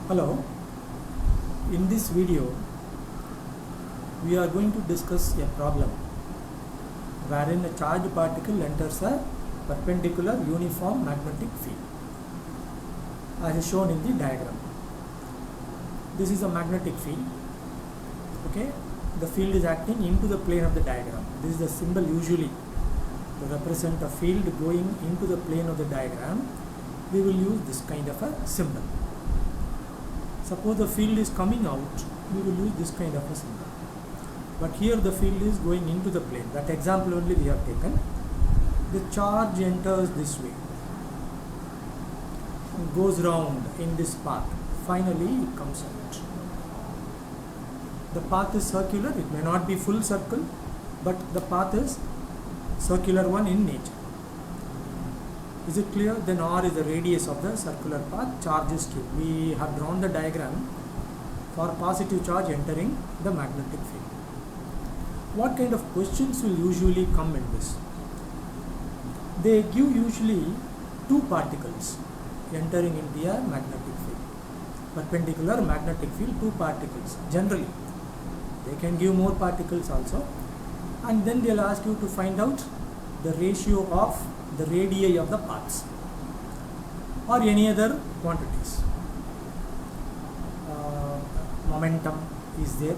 Hello, in this video we are going to discuss a problem wherein a charged particle enters a perpendicular uniform magnetic field as is shown in the diagram. This is a magnetic field. Okay, the field is acting into the plane of the diagram. This is the symbol usually to represent a field going into the plane of the diagram. We will use this kind of a symbol. Suppose the field is coming out, we will use this kind of a symbol. But here the field is going into the plane. That example only we have taken. The charge enters this way and goes round in this path. Finally it comes out. The path is circular. It may not be full circle, but the path is circular one in nature. Is it clear? Then R is the radius of the circular path. Charge is Q. We have drawn the diagram for positive charge entering the magnetic field. What kind of questions will usually come in this? They give usually two particles entering into a magnetic field. Perpendicular magnetic field, two particles. Generally, they can give more particles also. And then they'll ask you to find out the ratio of the radii of the paths or any other quantities. Momentum is there,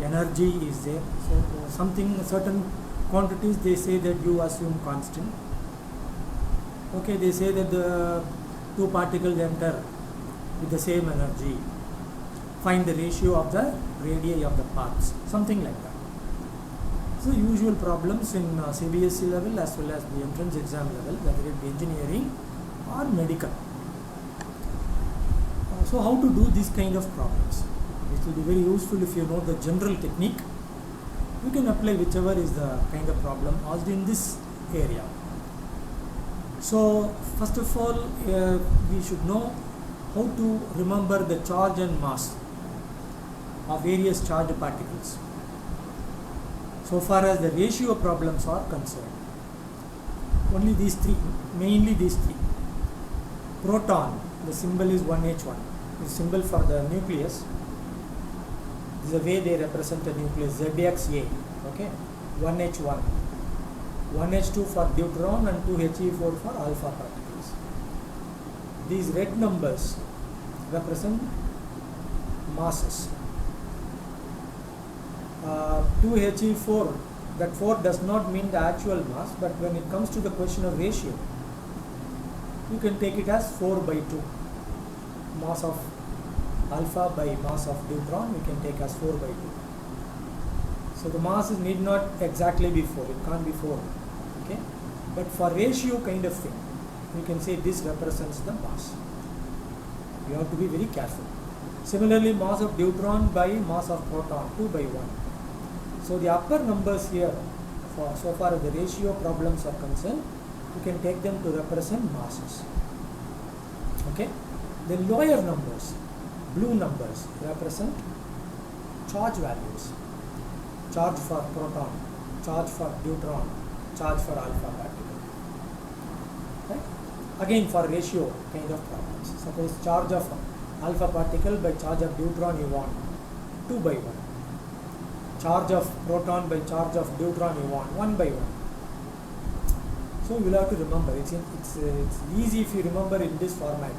energy is there. So something, certain quantities they say that you assume constant. Okay, they say that the two particles enter with the same energy. Find the ratio of the radii of the paths, something like that. So usual problems in CBSE level as well as the entrance exam level, whether it be engineering or medical. So how to do these kind of problems? It will be very useful if you know the general technique. You can apply whichever is the kind of problem asked in this area. So first of all, we should know how to remember the charge and mass of various charged particles. So far as the ratio problems are concerned, only these three, mainly these three. Proton, the symbol is 1H1, the symbol for the nucleus. This is the way they represent the nucleus, ZXA, okay, 1H1, 1H2 for deuteron and 2He4 for alpha particles. These red numbers represent masses. 2He4, that 4 does not mean the actual mass, but when it comes to the question of ratio, you can take it as 4 by 2. Mass of alpha by mass of deuteron, we can take as 4 by 2. So the masses need not exactly be 4, it can't be 4. Okay? But for ratio kind of thing, we can say this represents the mass. You have to be very careful. Similarly, mass of deuteron by mass of proton, 2 by 1. So the upper numbers here, for so far as the ratio problems are concerned, you can take them to represent masses. Okay? The lower numbers, blue numbers, represent charge values. Charge for proton, charge for deuteron, charge for alpha particle. Right? Again for ratio kind of problems. Suppose charge of alpha particle by charge of deuteron you want 2 by 1. Charge of proton by charge of deuteron you want 1 by 1. So you will have to remember. It's easy if you remember in this format.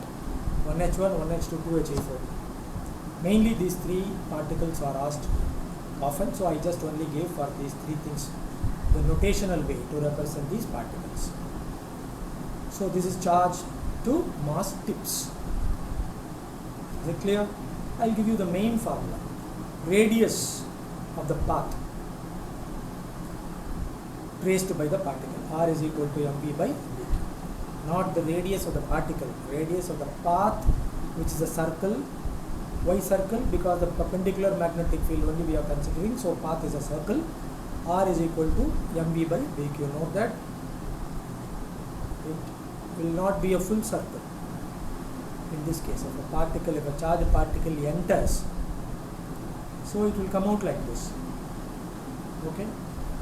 1H1, 1H2, 2He4. Mainly these three particles are asked often. So I just only gave for these three things the notational way to represent these particles. So this is charge to mass tips. Is it clear? I'll give you the main formula. Radius of the path traced by the particle. R is equal to mv by dt. Not the radius of the particle, radius of the path, which is a circle. Why circle? Because the perpendicular magnetic field only we are considering. So path is a circle. R is equal to mv by dq. Note that it will not be a full circle. In this case, if a particle, if a charged particle enters, so it will come out like this. Okay,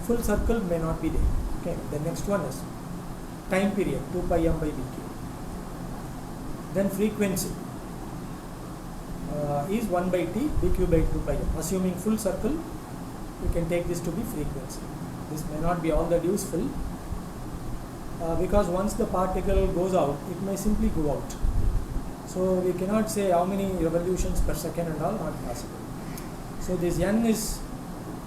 full circle may not be there. Okay, the next one is time period 2 pi m by dq. Then frequency is 1 by T dq by 2 pi m. Assuming full circle, you can take this to be frequency. This may not be all that useful because once the particle goes out, it may simply go out. So we cannot say how many revolutions per second and all, not possible. So this n is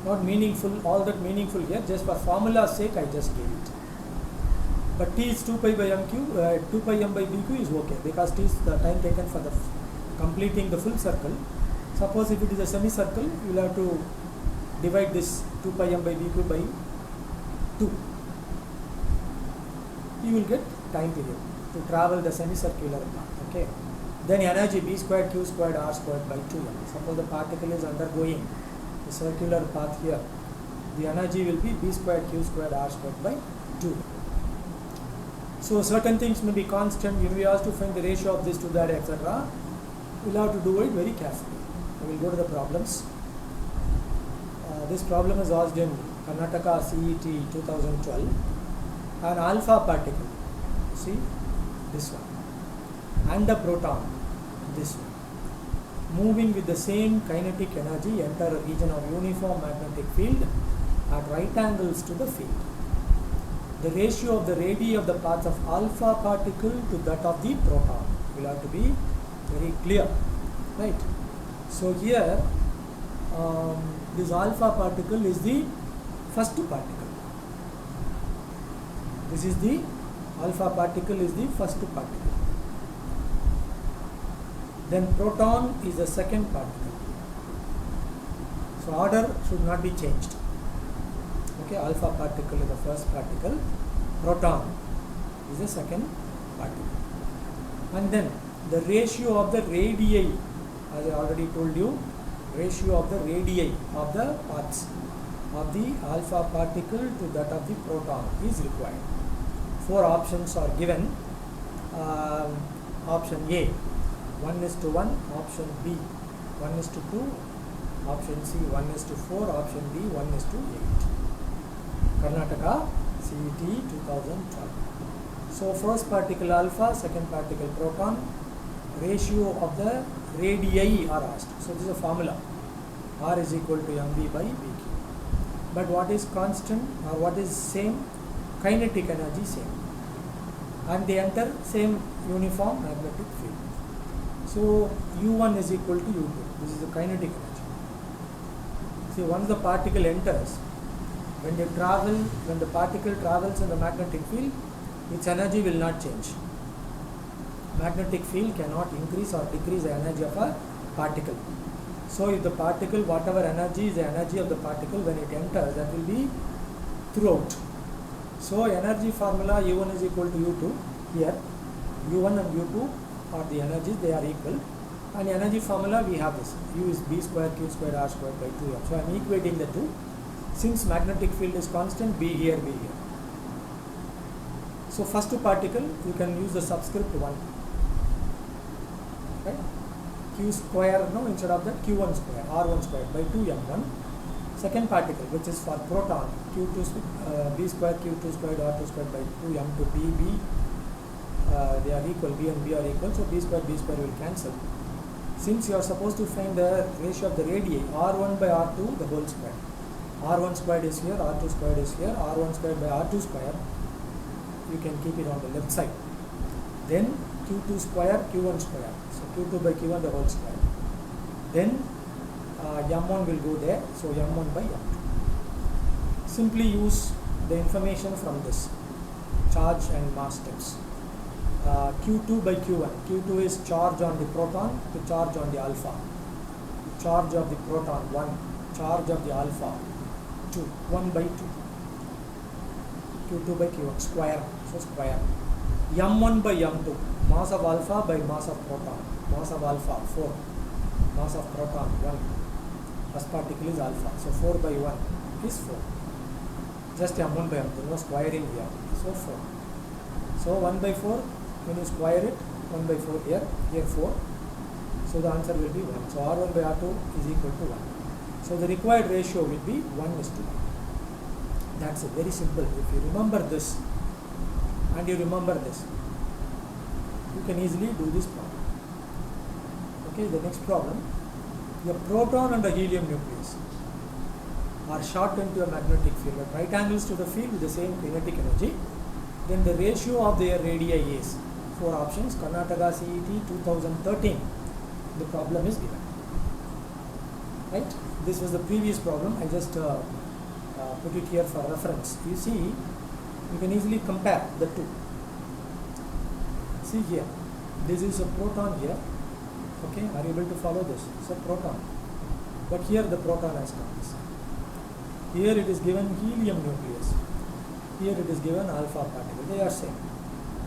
not meaningful, all that meaningful here, just for formula's sake I just gave it. But T is 2 pi by m cube, 2 pi m by dq is okay because T is the time taken for the completing the full circle. Suppose if it is a semicircle, you will have to divide this 2 pi m by dq by 2. You will get time period to travel the semicircular path. Okay. Then energy B squared Q squared R squared by 2m. Suppose the particle is undergoing the circular path here. The energy will be B squared Q squared R squared by 2. So certain things may be constant. If we ask to find the ratio of this to that, etc., we'll have to do it very carefully. We will go to the problems. This problem is asked in Karnataka CET 2012. An alpha particle, see this one, and a proton, this one, moving with the same kinetic energy enter a region of uniform magnetic field at right angles to the field. The ratio of the radii of the path of alpha particle to that of the proton will have to be very clear, right? So here this alpha particle is the first particle. This is the alpha particle is the first particle. Then proton is the second particle. So order should not be changed. Okay, alpha particle is the first particle, proton is the second particle. And then the ratio of the radii, as I already told you, ratio of the radii of the paths of the alpha particle to that of the proton is required. 4 options are given. Option A, 1:1, option B, 1:2, option C, 1:4, option D, 1:8. Karnataka CET 2012. So first particle alpha, second particle proton, ratio of the radii are asked. So this is a formula. R is equal to mv by bq. But what is constant or what is same? Kinetic energy same, and they enter same uniform magnetic field. So U1 is equal to U2. This is the kinetic energy. See, once the particle enters, when the particle travels in the magnetic field, its energy will not change. Magnetic field cannot increase or decrease the energy of a particle. So if the particle, whatever energy is the energy of the particle when it enters, that will be throughout. So energy formula U1 is equal to U2. Here U1 and U2 are the energies, they are equal. And energy formula we have this. U is B square Q square R square by 2m. So I am equating the two. Since magnetic field is constant, B here, B here. So first particle, you can use the subscript 1. Right? Q square, no, instead of that Q1 square, R1 square by 2m1. Second particle, which is for proton, Q2 B square Q2 squared R2 squared by 2m to B. They are equal, B and B are equal, so B square will cancel. Since you are supposed to find the ratio of the radii, R1 by R2 the whole square. R1 squared is here, R2 squared is here, R1 squared by R2 square, you can keep it on the left side. Then Q2 square, Q1 square, so Q2 by Q1 the whole square. Then M1 will go there, so M1 by M2. Simply use the information from this charge and mass steps. Q2 by Q1. Q2 is charge on the proton to charge on the alpha. Charge of the proton 1, charge of the alpha 2, 1 by 2. Q2 by Q1 square, so square. M1 by M2, mass of alpha by mass of proton. Mass of alpha 4, mass of proton 1. First particle is alpha, so 4 by 1 is 4. Just M1 by M2, no squaring here, so 4. So 1 by 4, when you square it, 1 by 4 here 4. So the answer will be 1. So R1 by R2 is equal to 1. So the required ratio will be 1:1. That's it, very simple. If you remember this and you remember this, you can easily do this problem. Okay. Okay, the next problem. A proton and a helium nucleus are shot into a magnetic field at right angles to the field with the same kinetic energy. Then the ratio of their radii is 4 options. Karnataka CET 2013. The problem is given. Right? This was the previous problem. I just put it here for reference. You see, you can easily compare the two. See here, this is a proton here. Okay, are you able to follow this? It's a proton. But here the proton has come. Here it is given helium nucleus. Here it is given alpha particle. They are same.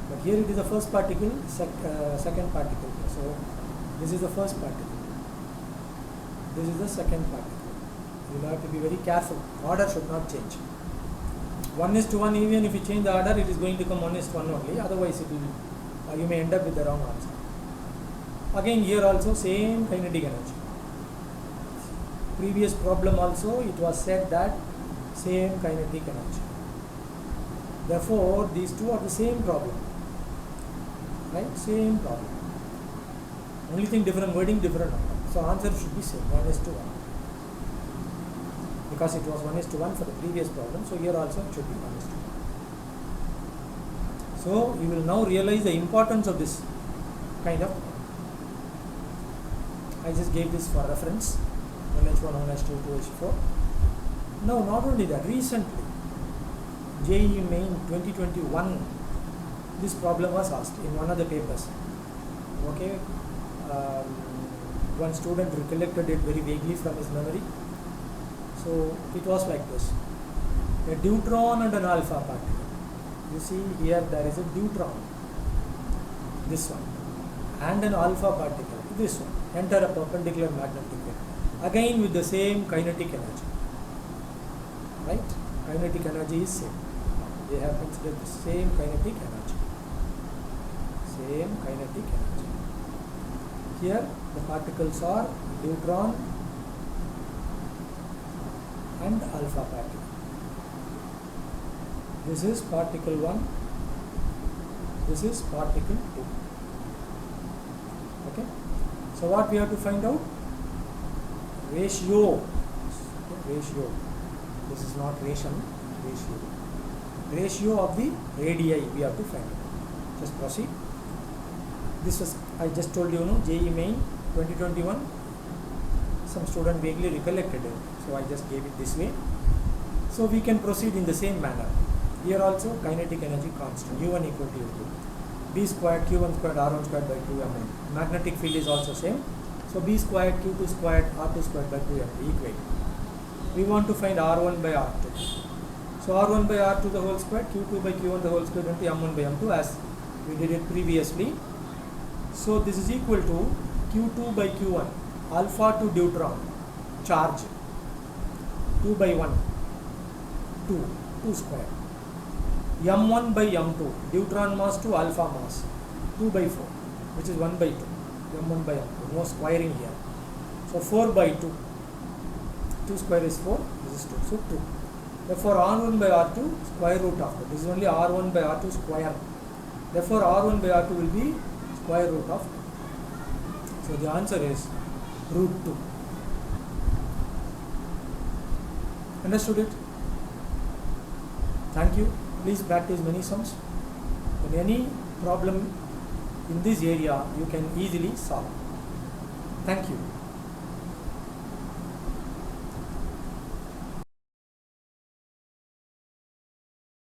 But here it is the first particle, second particle. So this is the first particle. This is the second particle. You will have to be very careful. Order should not change. 1:1, even if you change the order, it is going to come 1:1 only. Otherwise, it will, you may end up with the wrong answer. Again, here also same kinetic energy. Previous problem also, it was said that same kinetic energy. Therefore, these two are the same problem. Right? Same problem. Only thing different wording, different order. So answer should be same, 1:1. Because it was 1:1 for the previous problem, so here also it should be 1:1. So you will now realize the importance of this kind of. I just gave this for reference. 1:1, 1:2, 2:4. Now, not only that, recently, JEE Main 2021, this problem was asked in one of the papers. Okay, one student recollected it very vaguely from his memory. So it was like this: a deuteron and an alpha particle. You see here there is a deuteron, this one, and an alpha particle, this one, enter a perpendicular magnetic field. Again with the same kinetic energy. Right? Kinetic energy is same. They have considered the same kinetic energy. Same kinetic energy. Here the particles are deuteron and alpha particle. This is particle 1. This is particle 2. Okay? So what we have to find out? Ratio. Ratio. This is not ration. Ratio. Ratio of the radii we have to find out. Just proceed. This was, I just told you, JEE Main 2021. Some student vaguely recollected it, so I just gave it this way. So we can proceed in the same manner. Here also kinetic energy constant, U1 equal to U2. B squared Q1 squared R1 squared by 2m. Magnetic field is also same. So B squared Q2 squared R2 squared by 2m equate. We want to find R1 by R2. So R1 by R2 the whole squared, Q2 by Q1 the whole squared into M1 by M2 as we did it previously. So this is equal to Q2 by Q1, alpha to deuteron, charge, 2 by 1, 2 square. M1 by M2, deuteron mass to alpha mass, 2 by 4, which is 1 by 2, M1 by M2, no squaring here. So 4 by 2, 2 square is 4, this is 2, so 2. Therefore R1 by R2 square root of that, this is only R1 by R2 square. Therefore R1 by R2 will be square root of 2. So the answer is root 2. Understood it? Thank you. Please practice many sums. And any problem in this area you can easily solve. Thank you.